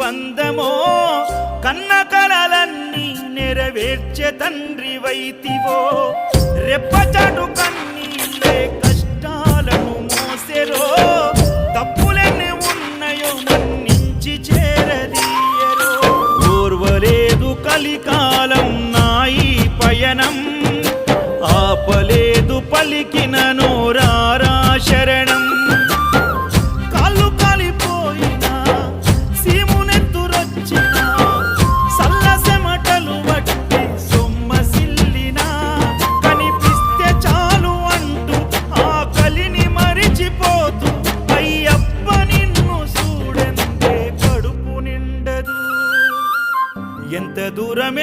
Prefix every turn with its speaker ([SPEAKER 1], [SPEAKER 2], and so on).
[SPEAKER 1] బంధమో కన్న కలలన్నీ నెరవేర్చే తండ్రి వైతివో రెప్పచాటు కన్నీళ్ళే కష్టాలను మోసెరో తప్పులెన్ని ఉన్నాయో మన్నించి చేరదీయరో ఓర్వలేదు కలికాలం నాయి పయనం ఆపలేదు పలికిన నోరారా శరణం కాళ్ళు కాలిపోయినా సీమునెత్తురొచ్చినా సల్లసెమటలు వట్టి సొమ్మసిల్లినా కనిపిస్తే చాలు అంటూ ఆకలిని మరిచిపోతూ అయ్యప్ప నిన్ను చూడంతే కడుపు నిండదు ఎంత దూరం